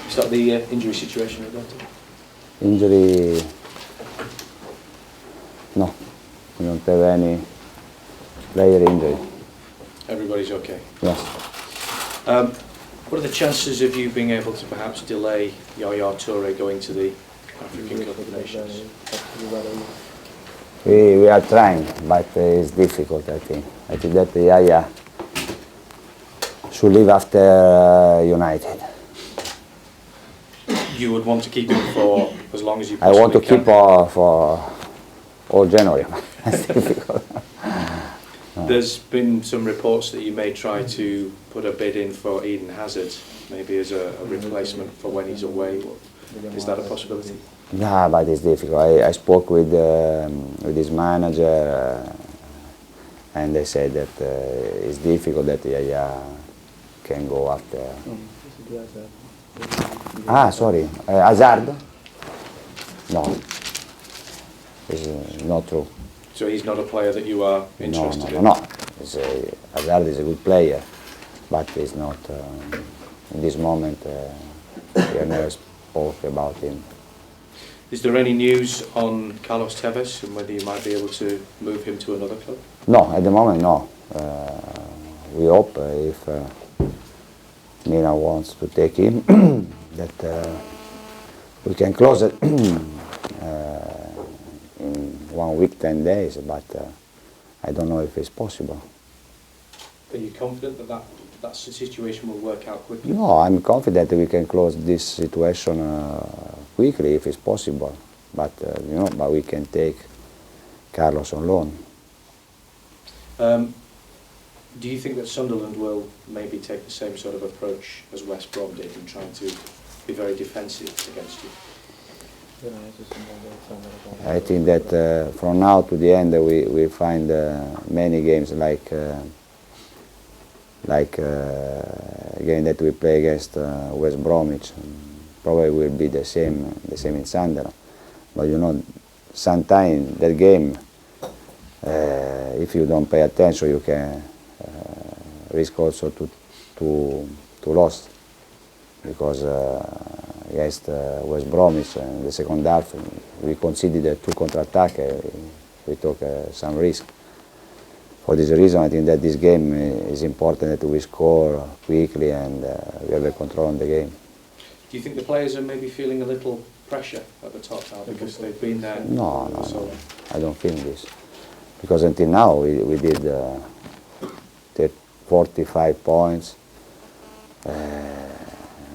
Is that the injury situation, Roberto? Injury? No, we don't have any player injury. Everybody's okay? Yes. What are the chances of you being able to perhaps delay Yaya Toure going to the African Cup of Nations? We are trying, but it's difficult, I think. I think that Yaya should leave after United. You would want to keep him for as long as you I possibly want to can? keep for all January. It's difficult. There's been some reports that you may try to put a bid in for Eden Hazard, maybe as a replacement for when he's away. Is that a possibility? Yeah, but it's difficult. I spoke with his manager, and they said that it's difficult that Yaya can go after. Sorry, Hazard? No, it's not true. So he's not a player that you are interested in? No. Hazard is a good player, but he's not, in this moment, we have never spoke about him. Is there any news on Carlos Tevez and whether you might be able to move him to another club? No, at the moment, no. We hope if Milan wants to take him, that we can close it in 1 week, 10 days, but I don't know if it's possible. Are you confident that that situation will work out quickly? No, I'm confident we can close this situation quickly if it's possible, but but we can take Carlos on loan. Do you think that Sunderland will maybe take the same sort of approach as West Brom did in trying to be very defensive against you? I think that from now to the end we find many games like game that we play against West Bromwich. Probably will be the same in Sunderland. But sometimes that game, if you don't pay attention, you can risk also to lose, because against West Bromwich in the second half we conceded 2 counter-attack. We took some risk. For this reason, I think that this game is important that we score quickly and we have a control on the game. Do you think the players are maybe feeling a little pressure at the top now because they've been there? No, I don't feel this. Because until now we did 45 points.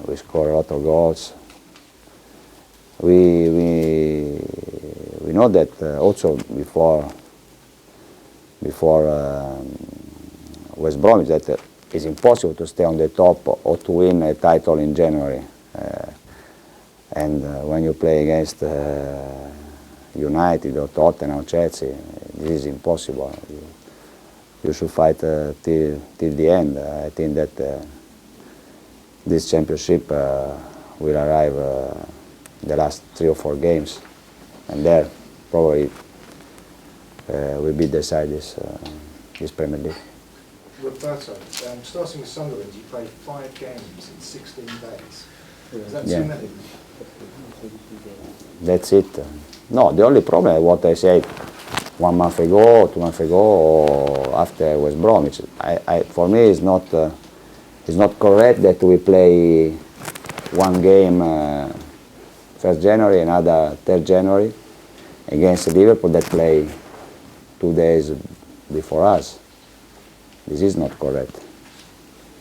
We scored a lot of goals. We know that also before West Bromwich that it's impossible to stay on the top or to win a title in January. And when you play against United or Tottenham or Chelsea, this is impossible. You should fight till the end. I think that this championship will arrive the last 3 or 4 games, and there probably will be decided this Premier League. Roberto, starting with Sunderland, you played 5 games in 16 days. Is that Yeah. too many? That's it. No, the only problem is what I said 1 month ago, 2 months ago, or after West Bromwich. For me, it's not correct that we play 1 game 1st January, another 3rd January against Liverpool that play 2 days before us. This is not correct,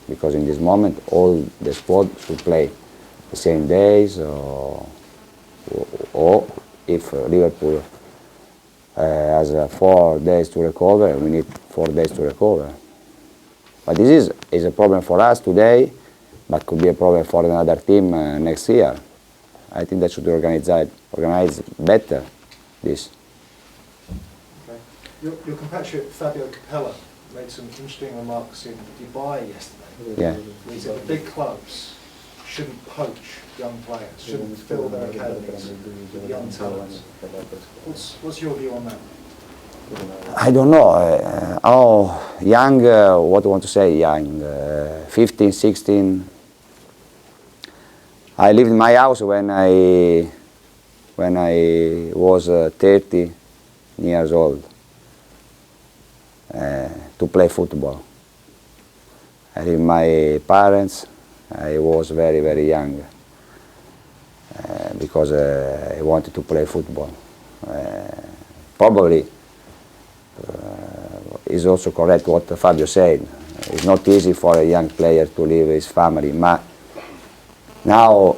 because in this moment all the squad should play the same days, or if Liverpool has 4 days to recover, we need 4 days to recover. But this is a problem for us today, but could be a problem for another team next year. I think that should organize better this. Okay. Your compatriot Fabio Capello made some interesting remarks in Dubai yesterday. Yeah. He said the big clubs shouldn't poach young players, shouldn't fill their academies with young talents. What's your view on that? I don't know how young, what do you want to say young, 15, 16, I lived in my house when I was 30 years old to play football. I lived with my parents. I was very, very young because I wanted to play football. Probably is also correct what Fabio said. It's not easy for a young player to leave his family. But now,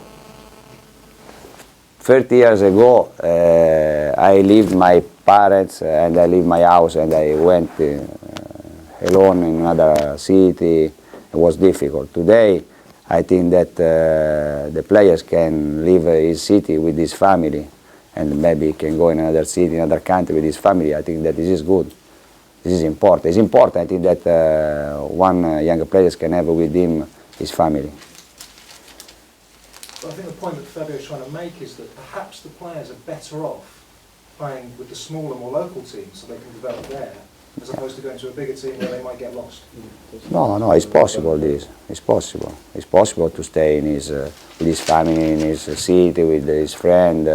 30 years ago, I left my parents and I left my house and I went alone in another city. It was difficult. Today, I think that the players can leave his city with his family and maybe can go in another city, another country with his family. I think that this is good. This is important. It's important, I think, that one young player can have with him his family. But I think the point that Fabio is trying to make is that perhaps the players are better off playing with the smaller, more local teams so they can develop there, as opposed to going to a bigger team where they might get lost. No, it's possible. This it's possible. It's possible to stay in his with his family, in his city, with his friend.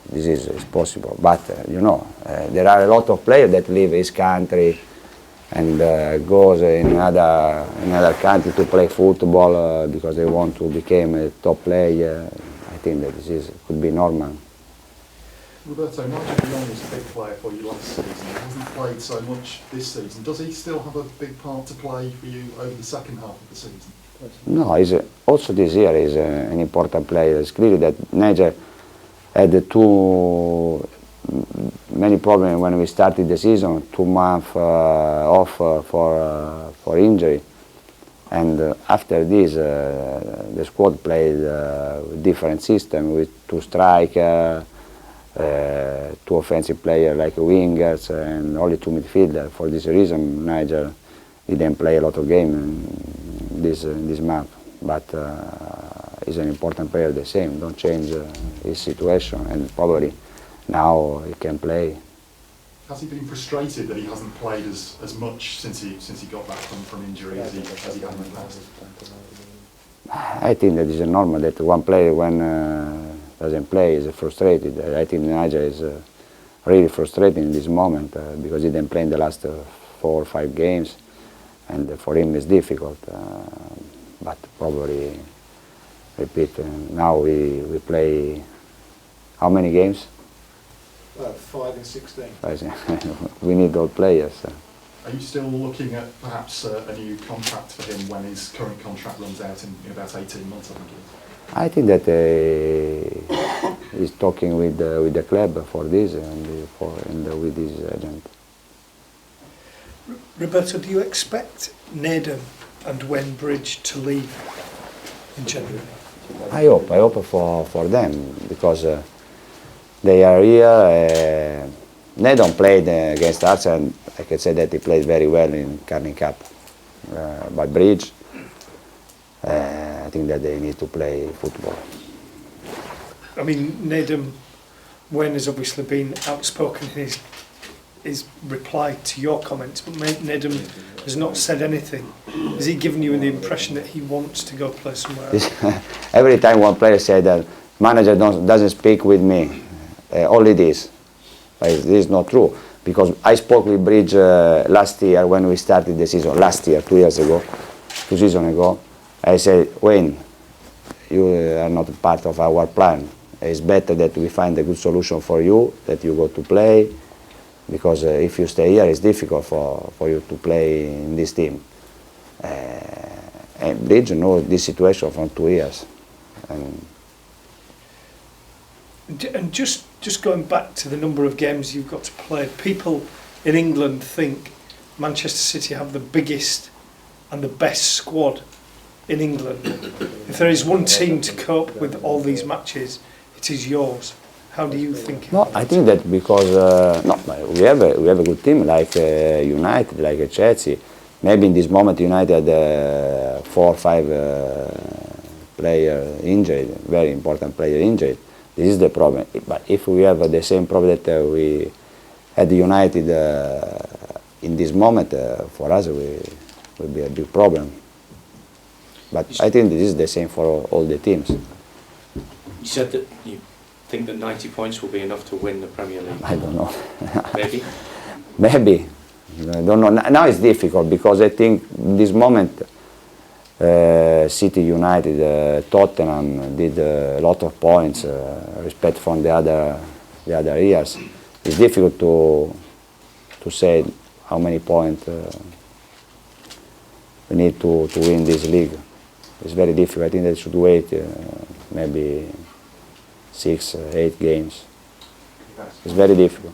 This is possible. But you know, there are a lot of players that leave his country and goes in another country to play football because they want to become a top player. I think that this could be normal. Roberto, Nigel de Jong was a big player for you last season. He hasn't played so much this season. Does he still have a big part to play for you over the second half of the season? No, also this year is an important player. It's clear that Nigel had many problems when we started the season, 2 months off for injury. And after this, the squad played a different system with 2 strikers, 2 offensive players like wingers, and only 2 midfielders. For this reason, Nigel didn't play a lot of games in this month. But he's an important player the same. Don't change his situation, and probably now he can play. Has he been frustrated that he hasn't played as much since he got back from injury as he had in the past? I think that it's normal that one player when doesn't play is frustrated. I think Nigel is really frustrated in this moment because he didn't play in the last 4 or 5 games, and for him it's difficult. But probably, repeat, now we play how many games? 5 and 16. We need all players. Are you still looking at perhaps a new contract for him when his current contract runs out in about 18 months, I think it is? I think that he's talking with the club for this and with his agent. Roberto, do you expect Nedum and Wenbridge to leave in January? I hope for them because they are here. Nedum played against us, and I can say that he played very well in Carling Cup. But Bridge, I think that they need to play football. I mean, Nedum, Wen has obviously been outspoken in his reply to your comments, but Nedum has not said anything. Has he given you the impression that he wants to go play somewhere else? Every time one player said that manager doesn't speak with me, only this. But this is not true, because I spoke with Bridge last year when we started the season. Last year, 2 seasons ago, I said, Wayne, you are not part of our plan. It's better that we find a good solution for you, that you go to play, because if you stay here, it's difficult for you to play in this team. And Bridge knows this situation for 2 years. And just going back to the number of games you've got to play, people in England think Manchester City have the biggest and the best squad in England. If there is one team to cope with all these matches, it is yours. How do you think? No, I think that because we have a good team like United, like Chelsea. Maybe in this moment United had 4 or 5 players injured, very important player injured. This is the problem. But if we have the same problem that we had United in this moment, for us it will be a big problem. But I think this is the same for all the teams. You said that you think that 90 points will be enough to win the Premier League. I don't know. Maybe. Maybe. I don't know. Now it's difficult because I think this moment City, United, Tottenham did a lot of points, respect from the other years. It's difficult to say how many points we need to win this league. It's very difficult. I think they should wait maybe 6, 8 games. It's very difficult.